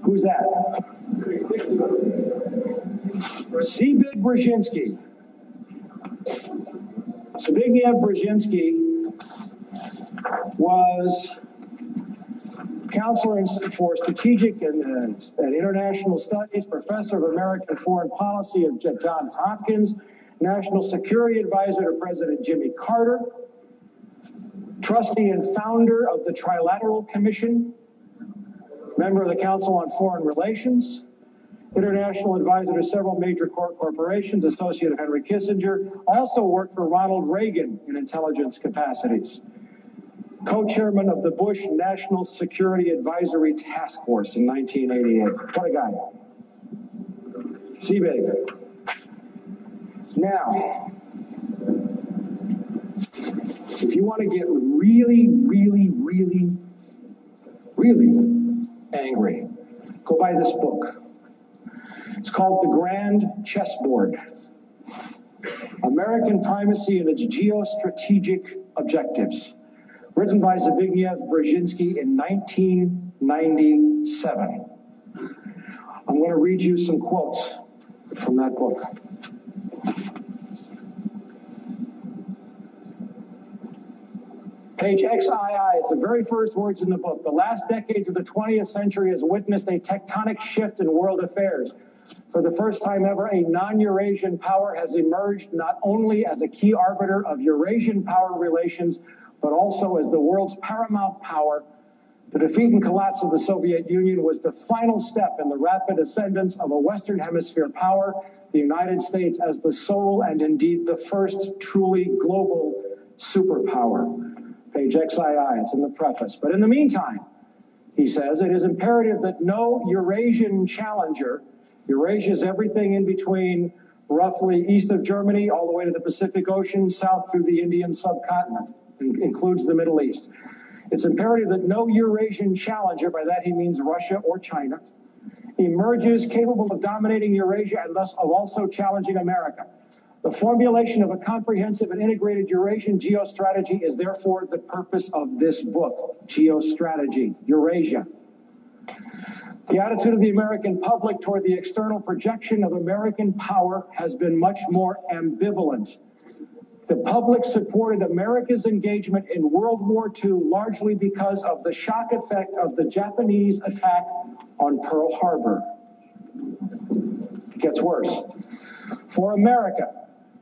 Who's that? Zbigniew Brzezinski. Zbigniew Brezinski was counselor for strategic and international studies, professor of American foreign policy at Johns Hopkins, national security advisor to President Jimmy Carter, trustee and founder of the Trilateral Commission, member of the Council on Foreign Relations, international advisor to several major corporations, associate of Henry Kissinger, also worked for Ronald Reagan in intelligence capacities. Co-chairman of the Bush National Security Advisory Task Force in 1988. What a guy. Zbig. Now, if you want to get really, really, really, really angry, go buy this book. It's called The Grand Chessboard: American Primacy and Its Geostrategic Objectives, written by Zbigniew Brzezinski in 1997. I'm going to read you some quotes from that book. Page XII, it's the very first words in the book. The last decades of the 20th century has witnessed a tectonic shift in world affairs. For the first time ever, a non-Eurasian power has emerged not only as a key arbiter of Eurasian power relations, but also as the world's paramount power. The defeat and collapse of the Soviet Union was the final step in the rapid ascendance of a Western Hemisphere power, the United States as the sole and indeed the first truly global superpower. Page XII, it's in the preface. But in the meantime, he says, it is imperative that no Eurasian challenger, Eurasia is everything in between roughly east of Germany all the way to the Pacific Ocean, south through the Indian subcontinent, includes the Middle East. It's imperative that no Eurasian challenger, by that he means Russia or China, emerges capable of dominating Eurasia and thus of also challenging America. The formulation of a comprehensive and integrated Eurasian geostrategy is therefore the purpose of this book, Geostrategy, Eurasia. The attitude of the American public toward the external projection of American power has been much more ambivalent. The public supported America's engagement in World War II largely because of the shock effect of the Japanese attack on Pearl Harbor. It gets worse. For America,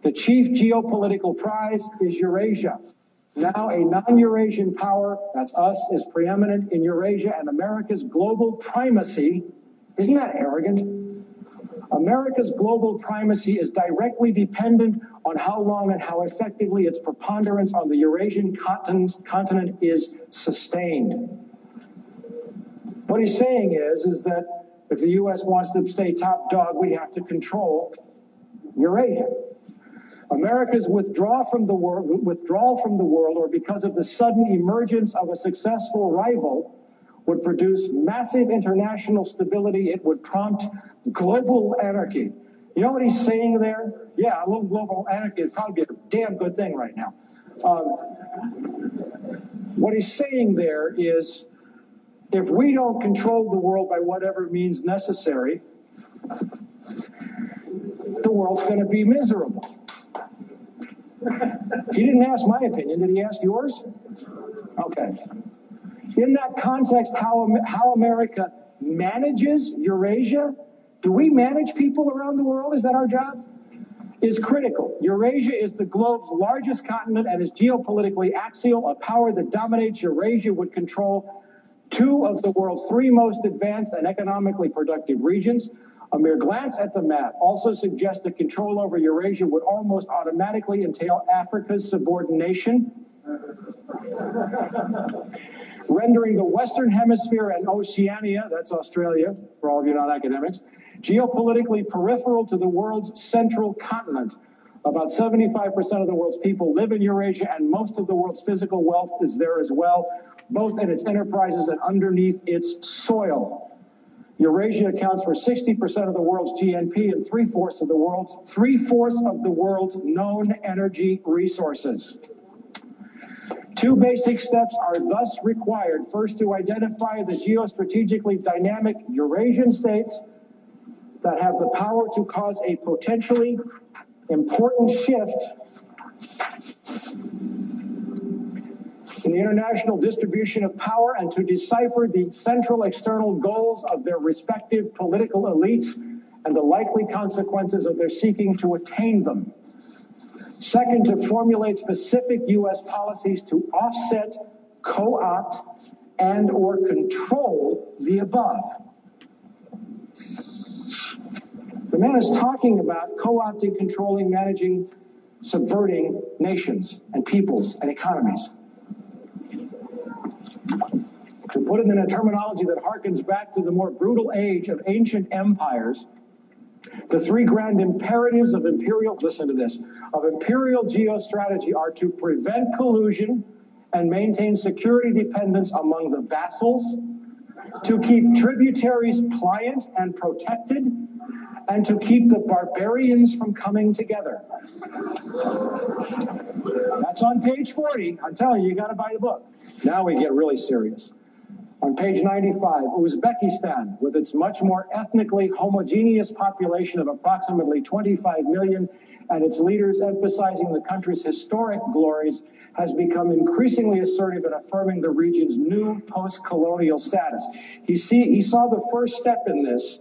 the chief geopolitical prize is Eurasia. Now a non-Eurasian power, that's us, is preeminent in Eurasia, and America's global primacy, isn't that arrogant? America's global primacy is directly dependent on how long and how effectively its preponderance on the Eurasian continent is sustained. What he's saying is that if the U.S. wants to stay top dog, we have to control Eurasia. America's withdrawal from the world, or because of the sudden emergence of a successful rival, would produce massive international stability. It would prompt global anarchy. You know what he's saying there? Yeah, a little global anarchy would probably be a damn good thing right now. What he's saying there is, if we don't control the world by whatever means necessary, the world's going to be miserable. He didn't ask my opinion. Did he ask yours? Okay. In that context, how America manages Eurasia, do we manage people around the world? Is that our job? Is critical. Eurasia is the globe's largest continent and is geopolitically axial. A power that dominates Eurasia would control two of the world's three most advanced and economically productive regions. A mere glance at the map also suggests that control over Eurasia would almost automatically entail Africa's subordination, rendering the Western Hemisphere and Oceania, that's Australia, for all of you non-academics, geopolitically peripheral to the world's central continent. About 75% of the world's people live in Eurasia, and most of the world's physical wealth is there as well, both in its enterprises and underneath its soil. Eurasia accounts for 60% of the world's GNP and three-fourths of the world's known energy resources. Two basic steps are thus required. First, to identify the geostrategically dynamic Eurasian states that have the power to cause a potentially important shift in the international distribution of power and to decipher the central external goals of their respective political elites and the likely consequences of their seeking to attain them. Second, to formulate specific U.S. policies to offset, co-opt, and or control the above. The man is talking about co-opting, controlling, managing, subverting nations and peoples and economies. To put it in a terminology that harkens back to the more brutal age of ancient empires, the three grand imperatives of imperial, listen to this, of imperial geostrategy are to prevent collusion and maintain security dependence among the vassals, to keep tributaries pliant and protected, and to keep the barbarians from coming together. That's on page 40. I'm telling you, you got to buy the book. Now we get really serious. On page 95, Uzbekistan, with its much more ethnically homogeneous population of approximately 25 million and its leaders emphasizing the country's historic glories, has become increasingly assertive in affirming the region's new post-colonial status. He saw the first step in this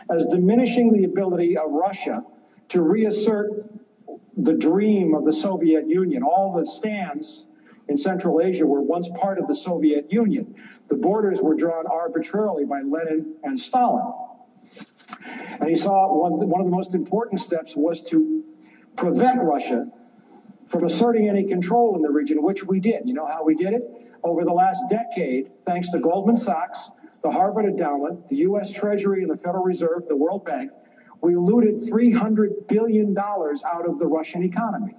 as diminishing the ability of Russia to reassert the dream of the Soviet Union. All the stands in Central Asia were once part of the Soviet Union. The borders were drawn arbitrarily by Lenin and Stalin. And he saw one of the most important steps was to prevent Russia from asserting any control in the region, which we did. You know how we did it? Over the last decade, thanks to Goldman Sachs, the Harvard Endowment, the U.S. Treasury and the Federal Reserve, the World Bank, we looted $300 billion out of the Russian economy.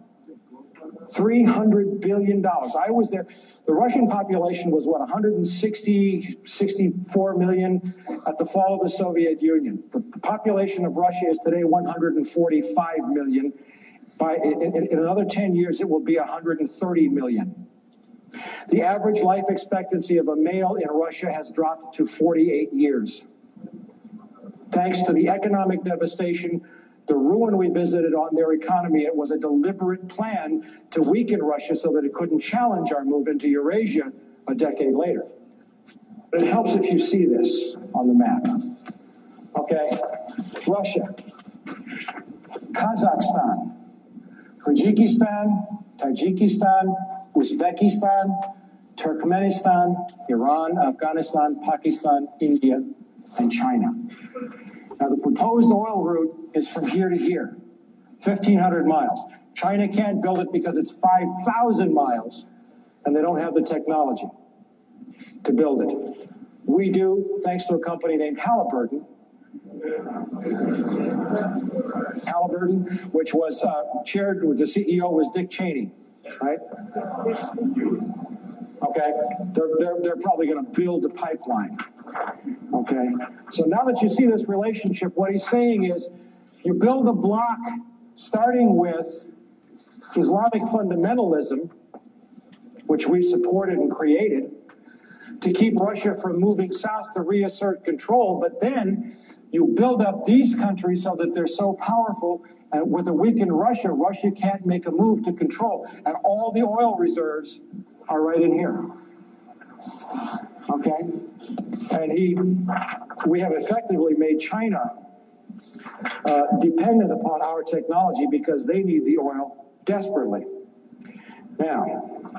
$300 billion. I was there. The Russian population was, 64 million at the fall of the Soviet Union. The population of Russia is today 145 million. In another 10 years, it will be 130 million. The average life expectancy of a male in Russia has dropped to 48 years. Thanks to the economic devastation, the ruin we visited on their economy, it was a deliberate plan to weaken Russia so that it couldn't challenge our move into Eurasia a decade later. But it helps if you see this on the map. Okay, Russia, Kazakhstan, Kyrgyzstan, Tajikistan, Uzbekistan, Turkmenistan, Iran, Afghanistan, Pakistan, India, and China. Now, the proposed oil route is from here to here, 1,500 miles. China can't build it because it's 5,000 miles, and they don't have the technology to build it. We do, thanks to a company named Halliburton, which was chaired with the CEO was Dick Cheney, right? Okay, they're probably going to build the pipeline. Okay, so now that you see this relationship, what he's saying is you build a block starting with Islamic fundamentalism, which we supported and created, to keep Russia from moving south to reassert control, but then you build up these countries so that they're so powerful, and with a weakened Russia, Russia can't make a move to control, and all the oil reserves are right in here. Okay? And we have effectively made China dependent upon our technology because they need the oil desperately. Now,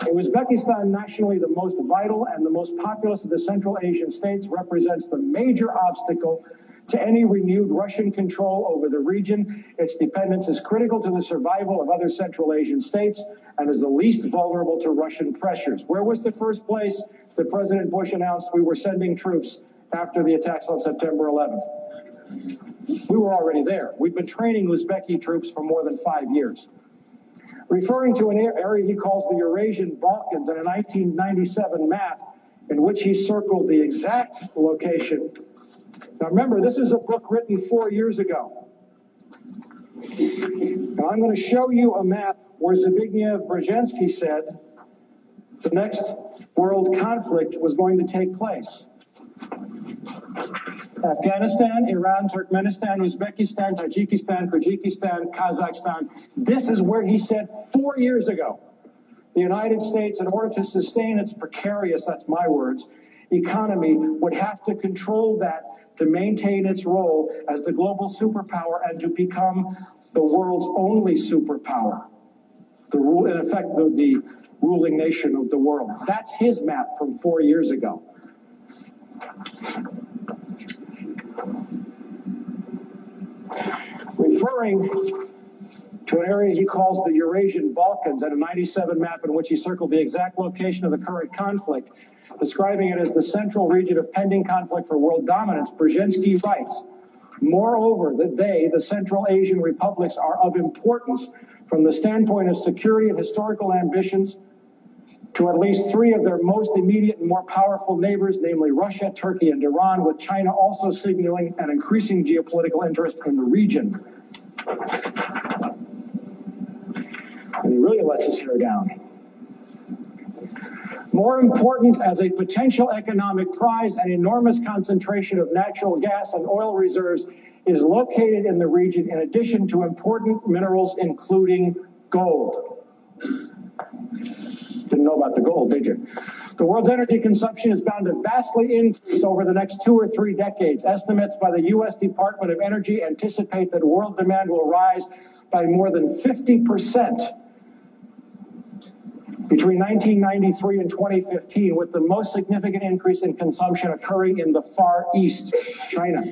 Uzbekistan, nationally the most vital and the most populous of the Central Asian states, represents the major obstacle to any renewed Russian control over the region. Its dependence is critical to the survival of other Central Asian states and is the least vulnerable to Russian pressures. Where was the first place that President Bush announced we were sending troops after the attacks on September 11th? We were already there. We've been training Uzbeki troops for more than 5 years. Referring to an area he calls the Eurasian Balkans in a 1997 map in which he circled the exact location. Now remember, this is a book written 4 years ago. Now I'm going to show you a map where Zbigniew Brzezinski said the next world conflict was going to take place. Afghanistan, Iran, Turkmenistan, Uzbekistan, Tajikistan, Kyrgyzstan, Kazakhstan. This is where he said 4 years ago, the United States, in order to sustain its precarious, that's my words, economy, would have to control that to maintain its role as the global superpower and to become the world's only superpower. In effect, the ruling nation of the world. That's his map from 4 years ago. Referring to an area he calls the Eurasian Balkans and a 97 map in which he circled the exact location of the current conflict, describing it as the central region of pending conflict for world dominance, Brzezinski writes, moreover, that the Central Asian republics, are of importance from the standpoint of security and historical ambitions to at least 3 of their most immediate and more powerful neighbors, namely Russia, Turkey, and Iran, with China also signaling an increasing geopolitical interest in the region. And he really lets his hair down. More important, as a potential economic prize, an enormous concentration of natural gas and oil reserves is located in the region, in addition to important minerals, including gold. Didn't know about the gold, did you? The world's energy consumption is bound to vastly increase over the next 2 or 3 decades. Estimates by the U.S. Department of Energy anticipate that world demand will rise by more than 50% between 1993 and 2015, with the most significant increase in consumption occurring in the Far East, China.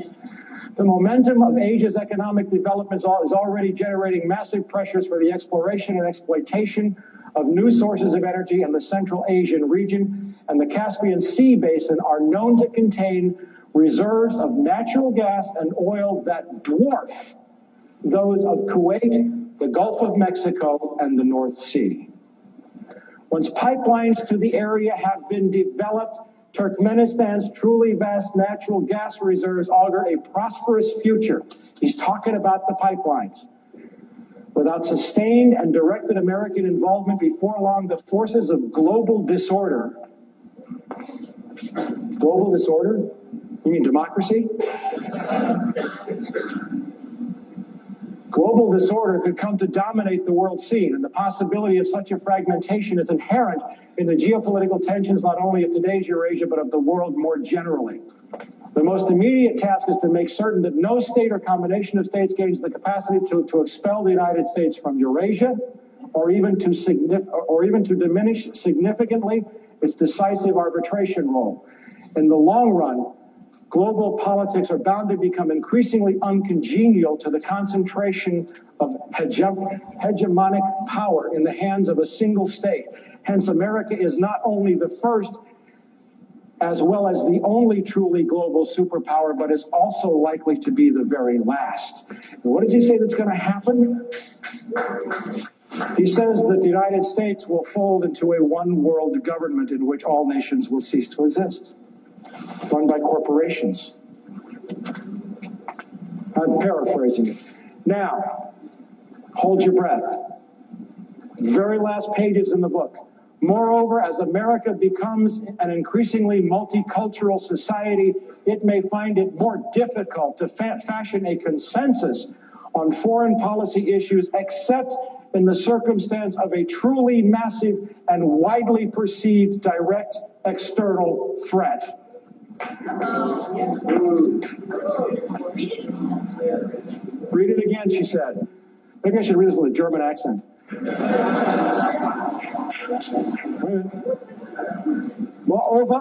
The momentum of Asia's economic development is already generating massive pressures for the exploration and exploitation of new sources of energy in the Central Asian region, and the Caspian Sea basin are known to contain reserves of natural gas and oil that dwarf those of Kuwait, the Gulf of Mexico, and the North Sea. Once pipelines to the area have been developed, Turkmenistan's truly vast natural gas reserves augur a prosperous future. He's talking about the pipelines. Without sustained and directed American involvement, before long, the forces of global disorder. Global disorder? You mean democracy? Global disorder could come to dominate the world scene, and the possibility of such a fragmentation is inherent in the geopolitical tensions not only of today's Eurasia, but of the world more generally. The most immediate task is to make certain that no state or combination of states gains the capacity to expel the United States from Eurasia, or even to diminish significantly its decisive arbitration role. In the long run, global politics are bound to become increasingly uncongenial to the concentration of hegemonic power in the hands of a single state. Hence, America is not only the first, as well as the only truly global superpower, but is also likely to be the very last. And what does he say that's going to happen? He says that the United States will fold into a one-world government in which all nations will cease to exist, run by corporations. I'm paraphrasing it. Now, hold your breath. Very last pages in the book. Moreover, as America becomes an increasingly multicultural society, it may find it more difficult to fashion a consensus on foreign policy issues, except in the circumstance of a truly massive and widely perceived direct external threat. Read it again, she said. Maybe I should read this with a German accent. Moreover,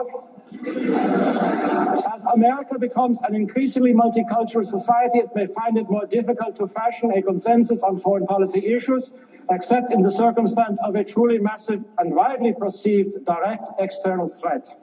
as America becomes an increasingly multicultural society, it may find it more difficult to fashion a consensus on foreign policy issues, except in the circumstance of a truly massive and widely perceived direct external threat.